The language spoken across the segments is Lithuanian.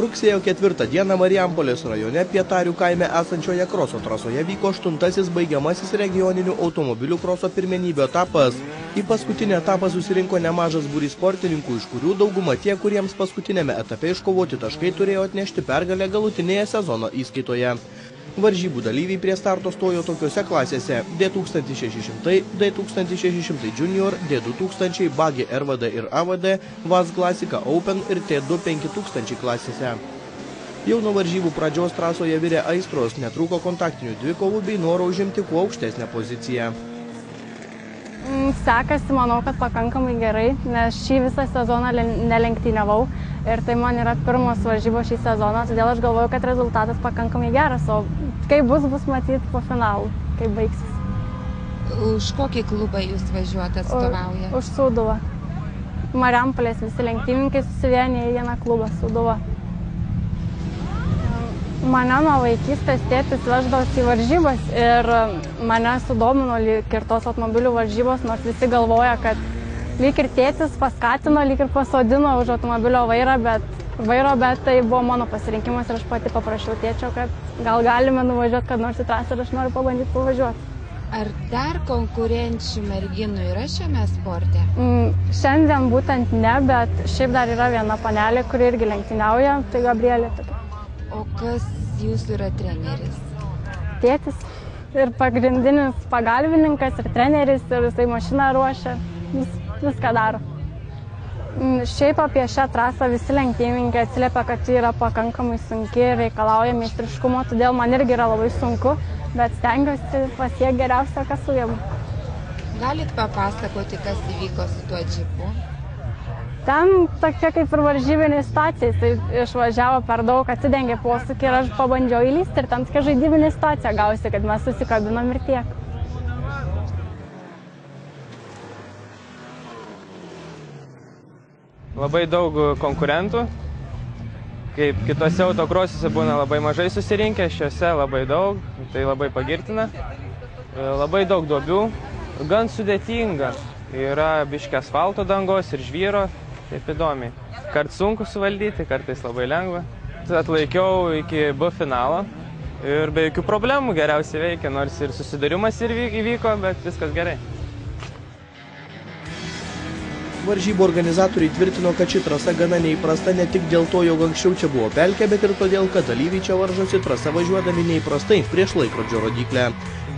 Rugsėjo 4 dieną Marijampolės rajone Pietarių kaime esančioje kroso trasoje vyko 8-asis baigiamasis regioninių automobilių kroso pirmenybių etapas. Į paskutinį etapą susirinko nemažas būrys sportininkų, iš kurių dauguma tie, kuriems paskutinėme etape iškovoti taškai turėjo atnešti pergalę galutinėje sezono įskaitoje. Varžybų dalyviai prie starto stojo tokiose klasėse D1600, D1600 Junior, D2000, Bagi RVD ir AVD, VAZ Klasika Open ir T2 5000 klasėse. Jau nuo varžybų pradžios trasoje virė aistros, netrūko kontaktinių dvikovų bei noro užimti kuo aukštesnę poziciją. Sekasi, manau, kad pakankamai gerai, nes šį visą sezoną nelenktyniavau ir tai man yra pirmos varžybos šį sezoną, todėl aš galvoju, kad rezultatas pakankamai geras, o kaip bus matyti po finalų, kaip baigsis. Už kokį klubą jūs važiuojate, atstovaujate? Už Sūduvą. Marijampolės visi lenktynininkai susivienė į vieną klubą Sūduvą. Mane nuo vaikystės tėtis veždavosi į varžybas ir mane sudomino lyg ir tos automobilių varžybos, nors visi galvoja, kad lyg ir tėtis paskatino, lyg ir pasodino už automobilio vairo, bet tai buvo mano pasirinkimas ir aš pati paprašiau tėčio, kad gal galime nuvažiuoti, kad nors į trasą ir aš noriu pabandyti pavažiuoti. Ar dar konkurenčių merginų yra šiame sporte? Šiandien būtent ne, bet šiaip dar yra viena panelė, kuri irgi lenktyniauja, tai Gabrielė tokia. O kas jūsų yra treneris? Tėtis ir pagrindinis pagalbininkas ir treneris ir jisai mašiną ruošia, viską daro. Šiaip apie šią trasą visi lenktynininkai atsiliepia, kad ji yra pakankamai sunki ir reikalauja meistriškumo, todėl man irgi yra labai sunku, bet stengiuosi pasiekti geriausia, kas sugebu. Galit papasakoti, kas įvyko su tuo džipu? Ten tokia kaip ir varžybinė situacija, jis išvažiavo per daug, atsidengė posūkį ir aš pabandžiau įlysti ir ten tokia žaidybinė situacija gausi, kad mes susikabinom ir tiek. Labai daug konkurentų, kaip kitose autokrosiuose būna labai mažai susirinkę, šiuose labai daug, tai labai pagirtina. Labai daug duobių, gan sudėtinga, yra biškė asfalto dangos ir žvyro. Taip įdomiai. Kart sunku suvaldyti, kartais labai lengva. Atlaikiau iki B finalo ir be jokių problemų geriausiai veikia, nors ir susidarimas ir įvyko, bet viskas gerai. Varžybų organizatoriai tvirtino, kad ši trasa gana neįprasta ne tik dėl to, jog anksčiau čia buvo pelkė, bet ir todėl, kad dalyviai čia varžosi trasa važiuodami neįprastai prieš laikrodžio rodyklę.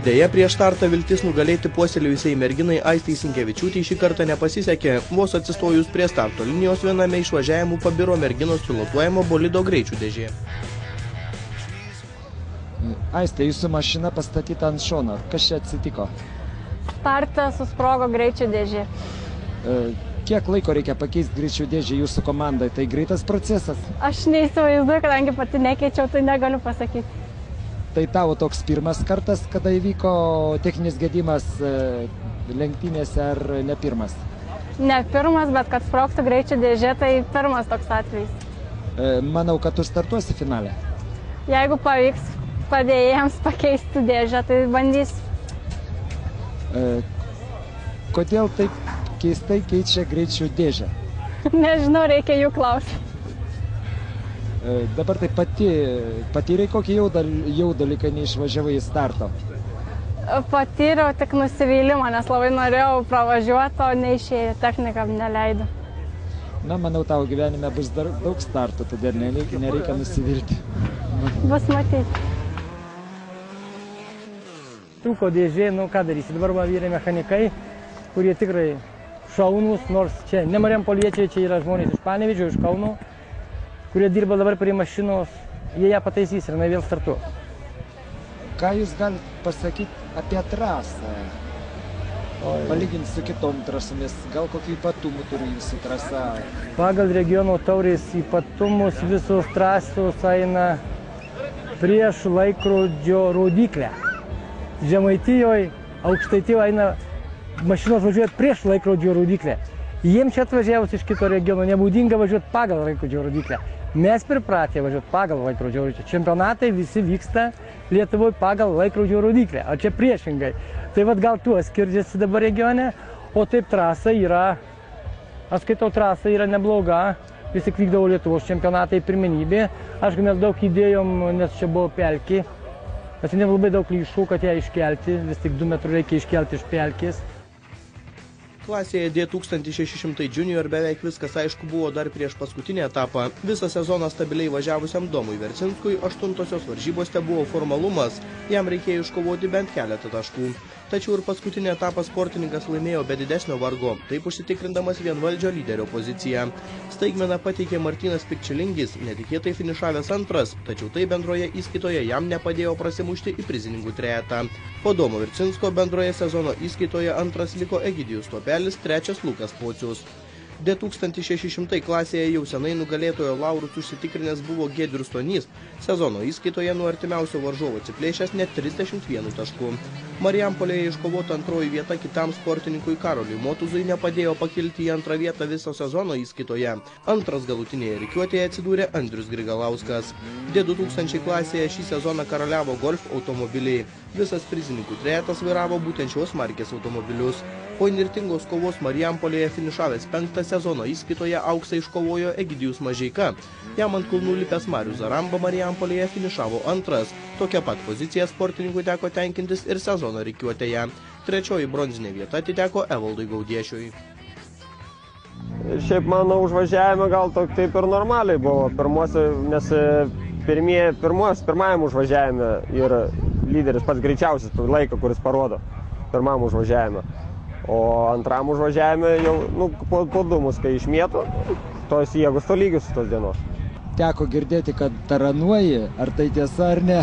Deja, prieš startą viltis nugalėti puoselėjusiai merginai Aistei Sinkevičiūtei šį kartą nepasisekė. Vos atsistojus prie starto linijos viename išvažiavimų pabiro merginos pilotuojamo bolido greičių dėžė. Aiste, jūsų mašina pastatyta ant šono. Kas čia atsitiko? Starte susprogo greičių dėžė. Kiek laiko reikia pakeisti greičių dėžę jūsų komandai? Tai greitas procesas? Aš neįsivaizduoju, kadangi pati nekeičiau, tai negaliu pasakyti. Tai tavo toks pirmas kartas, kada įvyko techninis gedimas lenktynėse ar ne pirmas? Ne pirmas, bet kad sprogtų greičių dėžė, tai pirmas toks atvejis. Manau, kad tu startuosi finale. Jeigu pavyks padėjėjams pakeisti dėžę, tai bandysiu. Kodėl taip keistai keičia greičių dėžę? Nežinau, reikia jų klausyti. Dabar tai patyrei kokį jaudulį, kai neišvažiavai į starto? Patyriau tik nusivylimą, nes labai norėjau pravažiuoti, o neišėjo, technika neleido. Na, manau, tavo gyvenime bus dar daug startų, todėl nereikia nusivilti. Bus matyti. Trūko dėžė, nu ką darysi, dabar man vyrai mechanikai, kurie tikrai šaunūs, nors čia ne marijampoliečiai, čia yra žmonės iš Panevėžio, iš Kauno, kurie dirba dabar prie mašinos, jie ją pataisys ir jinai vėl startuos. Ką jūs galite pasakyti apie trasą? Palyginti su kitom trasomis, gal kokių ypatumų turi jūsų trasa? Pagal regiono taurės ypatumus visos trasos eina prieš laikrodžio rodyklę. Žemaitijoje, Aukštaitijoje eina mašinos važiuoja prieš laikrodžio rodyklę. Jiems čia atvažiavus iš kito regiono nebūdinga važiuoti pagal laikrodžio rodyklę. Mes pripratę važiuoti pagal laikrodžio rodyklę. Čempionatai visi vyksta Lietuvoje pagal laikrodžio rodyklę, o čia priešingai. Tai vat gal tuo skirčiasi dabar regione, o taip trasa yra, aš skaitau, trasa yra nebloga, vis tik vykdavo Lietuvos čempionatai pirmenybė. Aišku, mes daug įdėjom, nes čia buvo pelkė. Atsinem labai daug lėšų, kad ją iškelti, vis tik 2 metrų reikia iškelti iš pelkės. Klasėje D1600 junior beveik viskas aišku buvo dar prieš paskutinį etapą. Visą sezoną stabiliai važiavusiam Domui Vercinskui 8-osios varžybose buvo formalumas, jam reikėjo iškovoti bent keletą taškų. Tačiau ir paskutinį etapą sportininkas laimėjo be didesnio vargo, taip užsitikrindamas vienvaldžio lyderio poziciją. Staigmeną pateikė Martynas Pikčilingis, netikėtai finišavęs antras, tačiau tai bendroje įskaitoje jam nepadėjo prasimušti į prizininkų trejetą. Po Domo Vercinsko bendroje sezono įskaitoje antras liko Egidijus Topelis, trečias Lukas Pocius. D1600 klasėje jau senai nugalėtojo laurus užsitikrinęs buvo Giedrius Stonys, sezono įskaitoje nuo artimiausio varžovo atsiplėšęs net 31 taškų. Marijampolėje iškovota antroji vieta kitam sportininkui Karoliui Motuzui nepadėjo pakilti į antrą vietą viso sezono įskaitoje. Antras galutinėje rikiuotėje atsidūrė Andrius Grigalauskas. D2000 klasėje šį sezoną karaliavo golf automobiliai. Visas prizininkų trejetas vairavo būtent šios markės automobilius. Po įnirtingos kovos Marijampolėje finišavęs 5. sezono įskaitoje auksą iškovojo Egidijus Mažeika. Jam ant kulnų lipęs Marius Zaramba Marijampolėje finišavo antras. Tokia pat pozicija sportininkui teko tenkintis ir sezono rikiuotėje. Trečioji bronzinė vieta atiteko Evaldui Gaudiešiui. Šiaip mano užvažiavime gal taip ir normaliai buvo. Nes pirmajam užvažiavime ir lyderis pats greičiausias laiką, kuris parodo pirmam užvažiavime. O antram užvažiavime jau po dūmus, kai išmėtų, tos jėgos tolygius tos dienos. Teko girdėti, kad taranuoji, ar tai tiesa ar ne?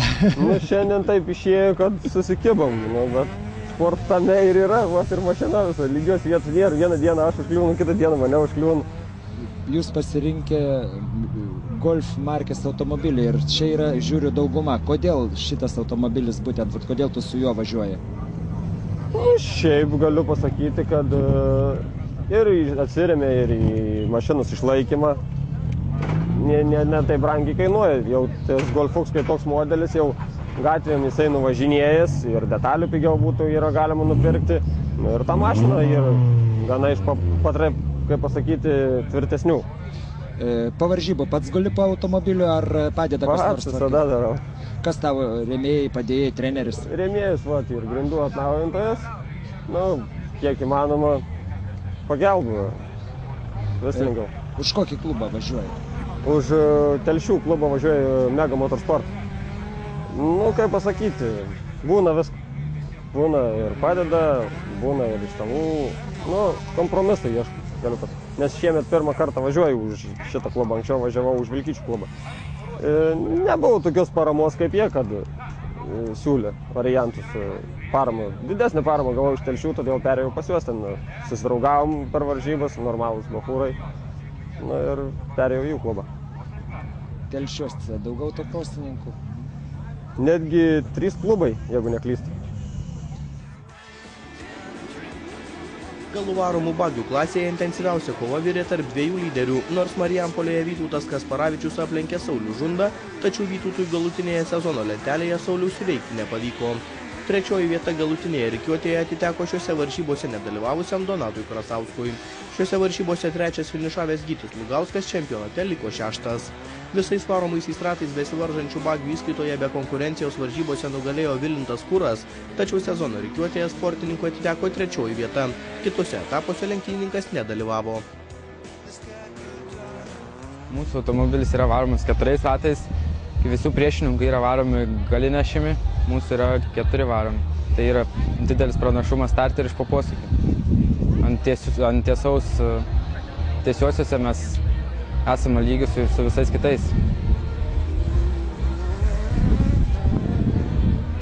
Šiandien taip išėjo, kad susikibam, bet sport tame ir yra, vos ir mašina visą, lygios vietos nėra, vieną dieną aš užkliūnu, kitą dieną mane užkliūnu. Jūs pasirinkė golf markės automobilį ir čia yra, žiūriu, dauguma. Kodėl šitas automobilis būtent, kodėl tu su juo važiuoji? Šiaip galiu pasakyti, kad ir atsirėmė ir į mašinos išlaikymą. Ne taip brangiai kainuoja. Jau tas Golfux, kai toks modelis, jau gatvėm jisai nuvažinėjęs ir detalių pigiau būtų yra galima nupirkti. Ir tą mašiną ir gana iš kaip pasakyti, tvirtesnių. Po varžybų pats guli po automobiliu ar padeda kas nors? Pats visada darau. Kas tavo rėmėjai, padėjai, treneris? Rėmėjus, ir grindų atnaujintojas. Kiek įmanoma pagelbų. Vis lengviau. Už kokį klubą važiuoji? Už Telšių klubą važiuoju Mega Motorsport. Kaip pasakyti, būna viską. Būna ir padeda, būna ir iš tavų. Kompromisai ieškau. Nes šiemet pirmą kartą važiuoju už šitą klubą, anksčiau važiavau už Vilkyčių klubą. Nebuvo tokios paramos kaip jie, kad siūlė variantus paramą. Didesnį paramą gavau iš Telšių, todėl perėjau pas juos, ten susidraugavom per varžybas, normalūs bachūrai. Ir perėjau jų klubą. Telšiuose daug autokrosininkų? Netgi 3 klubai, jeigu neklystu. Galų varomų bagių klasėje intensyviausia kova virė tarp 2 lyderių, nors Marijampolėje Vytautas Kasparavičius aplenkė Saulių Žundą, tačiau Vytautui galutinėje sezono lentelėje Sauliaus įveikti nepavyko. Trečioji vieta galutinėje rikiuotėje atiteko šiuose varžybose nedalyvavusiam Donatui Krasauskui. Šiuose varžybose trečias finišavęs Gytis Lugauskas čempionate liko 6. Visais varomaisiais ratais besivaržančių bagių įskaitoje be konkurencijos varžybose nugalėjo Vilintas Kuras, tačiau sezono rikiuotėje sportininkui atiteko 3 vieta. Kitose etapuose lenktynininkas nedalyvavo. Mūsų automobilis yra varomas 4 ratais, kai visų priešininkų yra varomi galinešimi, mūsų yra 4 varomi. Tai yra didelis pranašumas starti ir iš po posūkio. Ant tiesiosiuose mes esame lygius su visais kitais.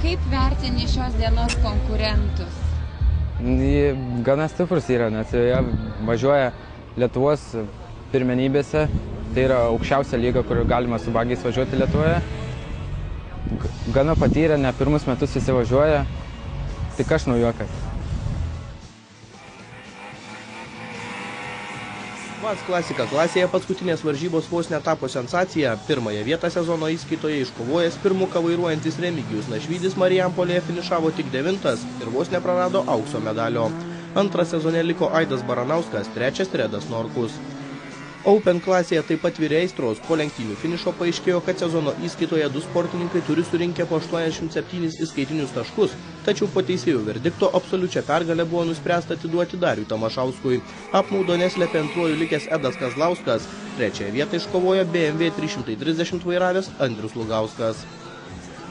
Kaip vertini šios dienos konkurentus? Jie gana stiprus yra, nes jie važiuoja Lietuvos pirmenybėse. Tai yra aukščiausia lyga, kur galima su bagiais važiuoti Lietuvoje. Gana patyrę, ne pirmus metus visi važiuoja, tik aš naujokas. Vats klasika klasėje paskutinės varžybos vos netapo sensacija. Pirmąją vietą sezono įskaitoje iškovojęs pirmuką vairuojantis Remigijus Našvydis Marijampolėje finišavo tik 9 ir vos neprarado aukso medalio. Antrą sezone liko Aidas Baranauskas, trečias Redas Norkus. Open klasėje taip pat virė aistros. Po lenktynių finišo paaiškėjo, kad sezono įskaitoje 2 sportininkai turi surinkę po 87 įskaitinius taškus, tačiau po teisėjų verdikto absoliučią pergalę buvo nuspręsta atiduoti Dariui Tamašauskui. Apmaudo neslėpė antruoju likęs Edas Kazlauskas, trečiąją vietą iškovojo BMW 330 vairavęs Andrius Lugauskas.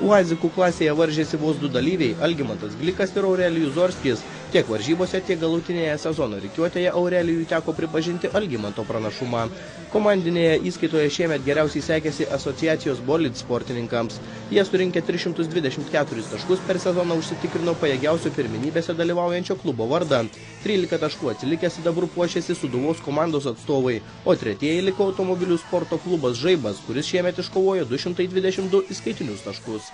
Uazikų klasėje varžėsi vos 2 dalyviai – Algimantas Glikas ir Aurelijus Zorskis. Tiek varžybose, tiek galutinėje sezono rikiuotėje Aurelijui teko pripažinti Algimanto pranašumą. Komandinėje įskaitoje šiemet geriausiai sekėsi asociacijos bolid sportininkams. Jie surinkė 324 taškus per sezoną užsitikrino pajėgiausio pirmenybėse dalyvaujančio klubo vardą. 13 taškų atsilikęs sidabru puošėsi Sūduvos komandos atstovai, o tretieji liko automobilių sporto klubas Žaibas, kuris šiemet iškovojo 222 įskaitinius taškus.